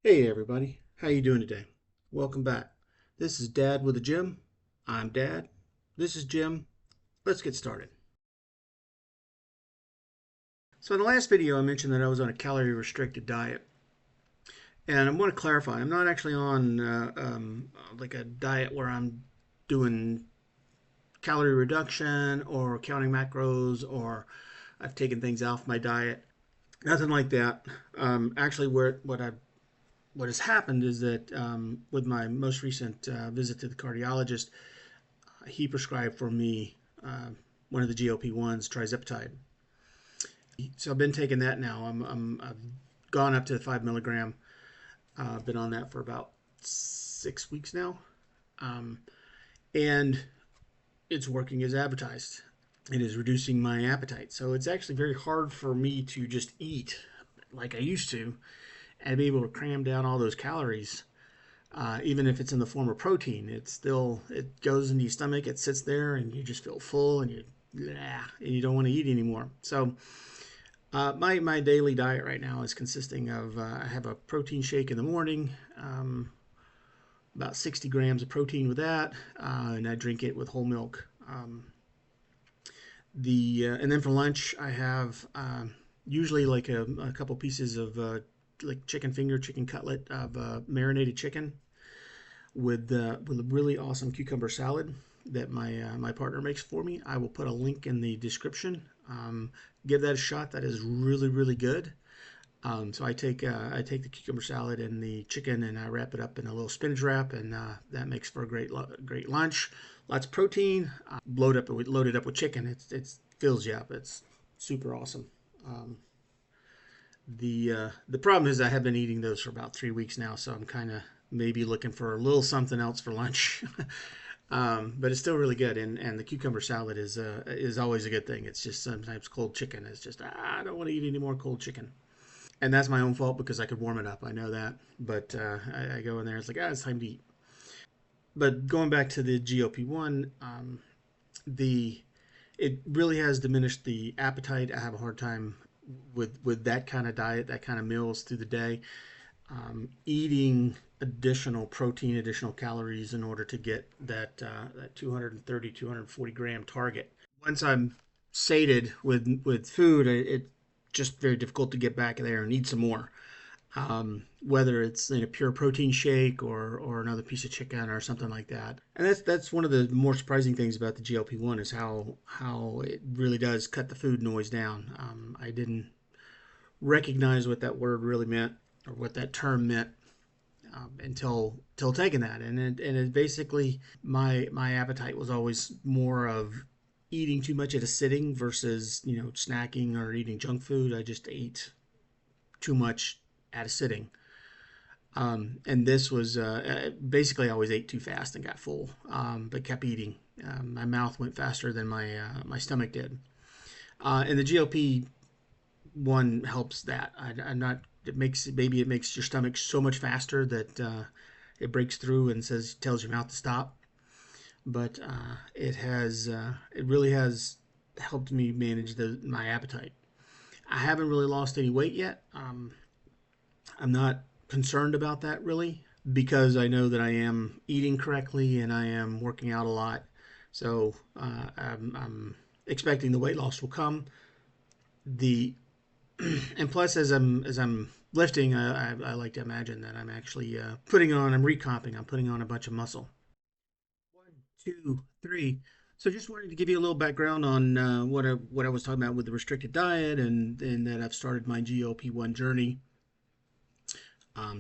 Hey everybody, how you doing today? Welcome back. This is Dad with a Gym. I'm Dad. This is Jim. Let's get started. So in the last video I mentioned that I was on a calorie restricted diet. And I want to clarify, I'm not actually on like a diet where I'm doing calorie reduction or counting macros or I've taken things off my diet. Nothing like that. Actually, what has happened is that with my most recent visit to the cardiologist, he prescribed for me one of the GLP-1s, trizepatide. So I've been taking that now. I've gone up to the 5 milligram. I've been on that for about 6 weeks now, um, and it's working as advertised. It is reducing my appetite. So it's actually very hard for me to just eat like I used to and be able to cram down all those calories. Even if it's in the form of protein, it goes into your stomach, it sits there, and you just feel full, and you don't want to eat anymore. So my daily diet right now is consisting of I have a protein shake in the morning, about 60 grams of protein with that, and I drink it with whole milk. And then for lunch I have usually like a couple pieces of like chicken finger, chicken cutlet of marinated chicken with a really awesome cucumber salad that my partner makes for me. I will put a link in the description. Give that a shot. That is really good. So I take the cucumber salad and the chicken and I wrap it up in a little spinach wrap, and that makes for a great lunch. Lots of protein. Loaded up with chicken. It fills you up. It's super awesome. The problem is I have been eating those for about 3 weeks now, so I'm kind of maybe looking for a little something else for lunch. But it's still really good, and the cucumber salad is always a good thing. It's just sometimes cold chicken is just I don't want to eat any more cold chicken, and that's my own fault because I could warm it up. I know that, but I go in there. It's like it's time to eat. But going back to the GLP-1, the it really has diminished the appetite. I have a hard time with that kind of diet, that kind of meals through the day. Eating additional protein, additional calories in order to get that 230, 240 gram target. Once I'm sated with food, it's just very difficult to get back there and eat some more. Whether it's in a pure protein shake or another piece of chicken or something like that. And that's one of the more surprising things about the GLP-1 is how it really does cut the food noise down. I didn't recognize what that word really meant or what that term meant until taking that, and it basically my appetite was always more of eating too much at a sitting versus snacking or eating junk food. I just ate too much at a sitting. And this was basically I always ate too fast and got full, but kept eating. My mouth went faster than my stomach did. And the GLP-1 helps that. I'm not. It makes your stomach so much faster that it breaks through and tells your mouth to stop. But it really has helped me manage my appetite. I haven't really lost any weight yet. I'm not concerned about that really because I know that I am eating correctly and I am working out a lot. So I'm expecting the weight loss will come. The and plus as I'm lifting, I like to imagine that I'm actually I'm recomping. I'm putting on a bunch of muscle. 1, 2, 3. So just wanted to give you a little background on what I was talking about with the restricted diet and that I've started my GLP-1 journey.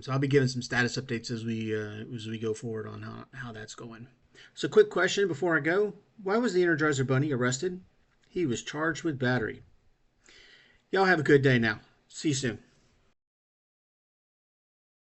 So I'll be giving some status updates as we go forward on how that's going. So quick question before I go. Why was the Energizer Bunny arrested? He was charged with battery. Y'all have a good day now. See you soon.